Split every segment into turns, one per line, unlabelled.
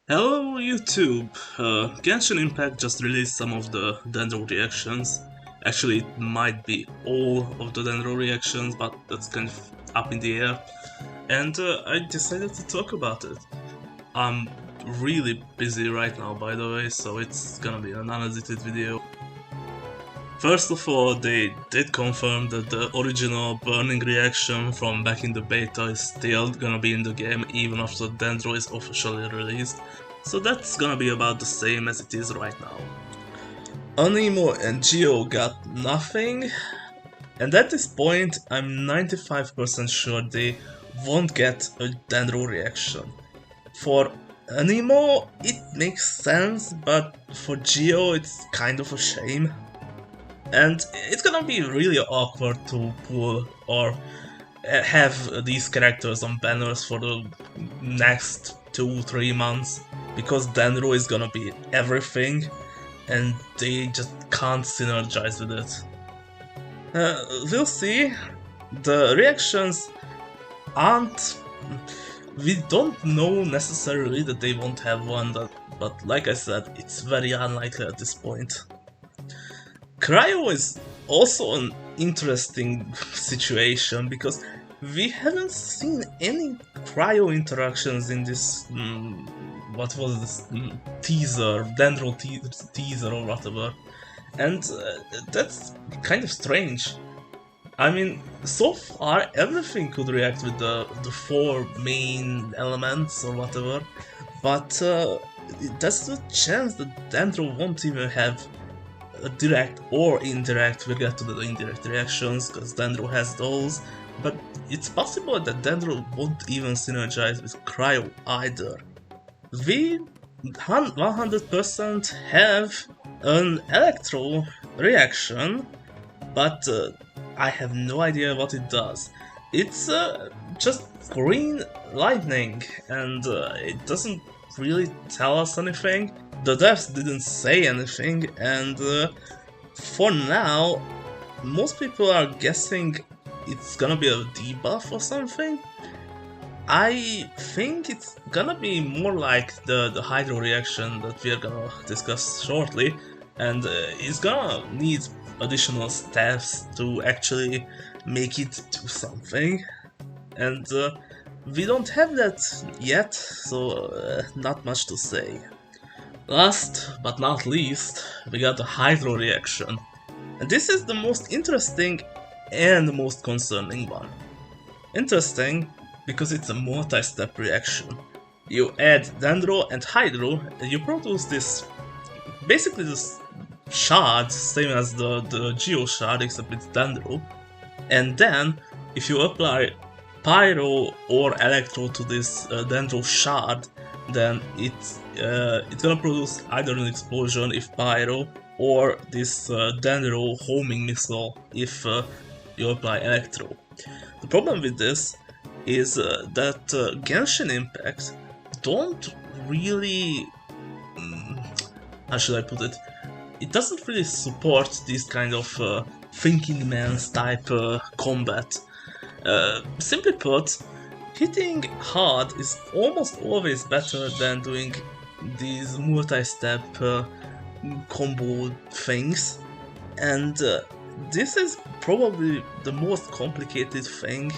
Hello YouTube! Genshin Impact just released some of the Dendro reactions. Actually, it might be all of the Dendro reactions, but that's kind of up in the air. And I decided to talk about it. I'm really busy right now, by the way, so it's gonna be an unedited video. First of all, they did confirm that the original burning reaction from back in the beta is still gonna be in the game even after Dendro is officially released, so that's gonna be about the same as it is right now. Anemo and Geo got nothing, and at this point I'm 95% sure they won't get a Dendro reaction. For Anemo it makes sense, but for Geo it's kind of a shame. And it's gonna be really awkward to pull or have these characters on banners for the next 2-3 months, because Dendro is gonna be everything and they just can't synergize with it. We'll see. The reactions aren't... We don't know necessarily that they won't have one, but like I said, it's very unlikely at this point. Cryo is also an interesting situation because we haven't seen any Cryo interactions in this, what was this, teaser, Dendro teaser or whatever, and that's kind of strange. I mean, so far everything could react with the four main elements or whatever, but there's a chance that Dendro won't even have a direct or indirect. We'll get to the indirect reactions because Dendro has those, but it's possible that Dendro won't even synergize with Cryo either. We 100% have an Electro reaction, but I have no idea what it does. It's just green lightning, and it doesn't really tell us anything. The devs didn't say anything, and for now, most people are guessing it's gonna be a debuff or something. I think it's gonna be more like the Hydro reaction that we're gonna discuss shortly, and it's gonna need additional steps to actually make it do something, and we don't have that yet, so not much to say. Last but not least, we got the Hydro reaction, and this is the most interesting and the most concerning one. Interesting because it's a multi-step reaction. You add Dendro and Hydro, and you produce this, basically this shard, same as the Geo shard except it's Dendro, and then if you apply Pyro or Electro to this Dendro shard, then it's gonna produce either an explosion if Pyro, or this Dendro homing missile if you apply Electro. The problem with this is that Genshin Impact don't really... how should I put it? It doesn't really support this kind of thinking man's type combat. Simply put, hitting hard is almost always better than doing these multi-step combo things, and this is probably the most complicated thing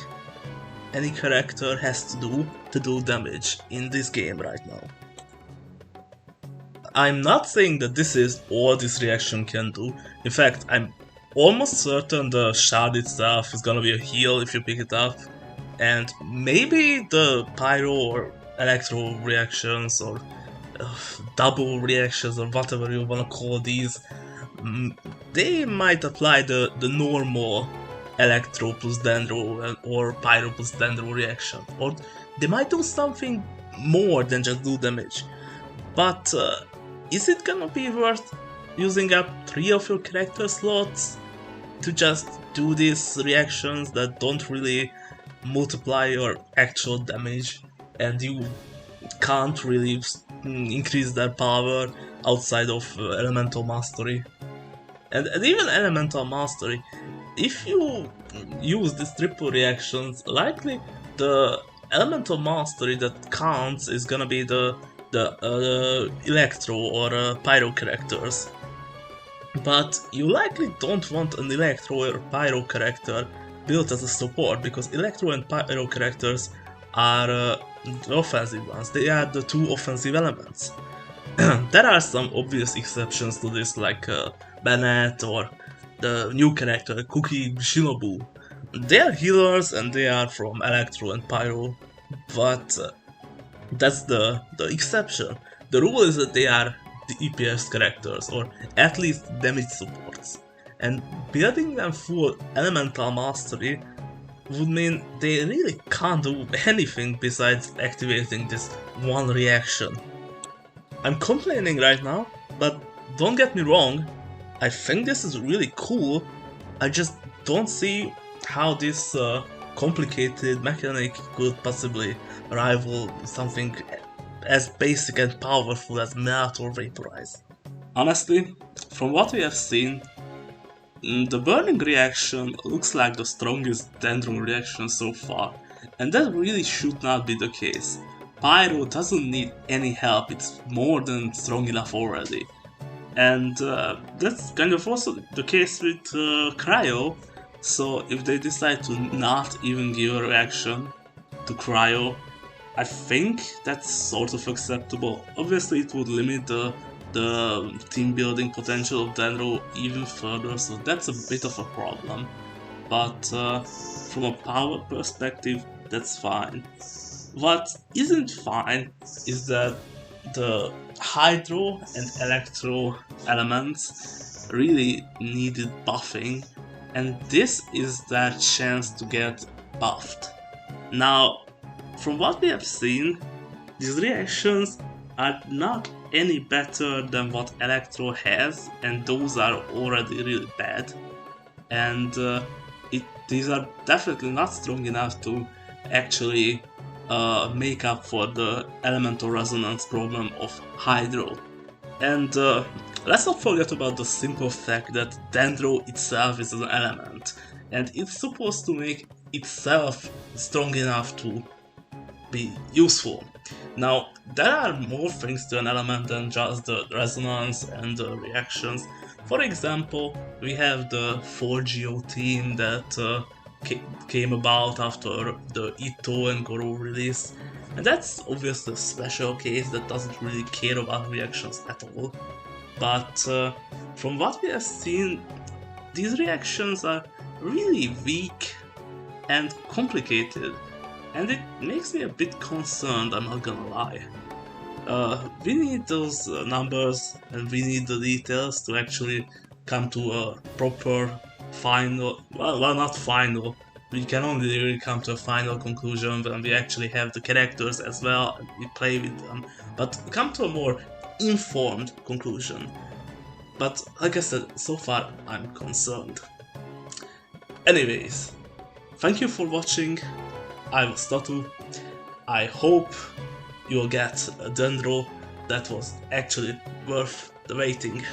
any character has to do damage in this game right now. I'm not saying that this is all this reaction can do. In fact, I'm almost certain the shard itself is gonna be a heal if you pick it up, and maybe the Pyro or Electro reactions or double reactions or whatever you wanna call these, they might apply the normal Electro plus Dendro or Pyro plus Dendro reaction, or they might do something more than just do damage. But is it gonna be worth using up 3 of your character slots to just do these reactions that don't really multiply your actual damage, and you can't really increase their power outside of Elemental Mastery? And even Elemental Mastery, if you use these triple reactions, likely the Elemental Mastery that counts is gonna be the the Electro or Pyro characters. But you likely don't want an Electro or Pyro character built as a support, because Electro and Pyro characters are the offensive ones. They are the two offensive elements. There are some obvious exceptions to this, like Bennett or the new character Cookie Shinobu. They are healers and they are from Electro and Pyro, but that's the exception. The rule is that they are the EPS characters, or at least damage supports. And building them full elemental mastery would mean they really can't do anything besides activating this one reaction. I'm complaining right now, but don't get me wrong, I think this is really cool. I just don't see how this complicated mechanic could possibly rival something as basic and powerful as Melt or Vaporize. Honestly, from what we have seen, the burning reaction looks like the strongest Dendro reaction so far, and that really should not be the case. Pyro doesn't need any help, it's more than strong enough already. And that's kind of also the case with Cryo, so if they decide to not even give a reaction to Cryo, I think that's sort of acceptable. Obviously it would limit the team building potential of Dendro even further, so that's a bit of a problem. But from a power perspective, that's fine. What isn't fine is that the Hydro and Electro elements really needed buffing, and this is their chance to get buffed. Now, from what we have seen, these reactions are not any better than what Electro has, and those are already really bad. And these are definitely not strong enough to actually make up for the elemental resonance problem of Hydro. And let's not forget about the simple fact that Dendro itself is an element, and it's supposed to make itself strong enough to be useful. Now, there are more things to an element than just the resonance and the reactions. For example, we have the 4GO team that came about after the Ito and Goro release, and that's obviously a special case that doesn't really care about reactions at all. But from what we have seen, these reactions are really weak and complicated, and it makes me a bit concerned, I'm not gonna lie. We need those numbers and we need the details to actually come to a proper final, well not final, we can only really come to a final conclusion when we actually have the characters as well and we play with them, but come to a more informed conclusion. But like I said, so far I'm concerned. Anyways, thank you for watching. I was Tatu. I hope you'll get a Dendro that was actually worth the waiting.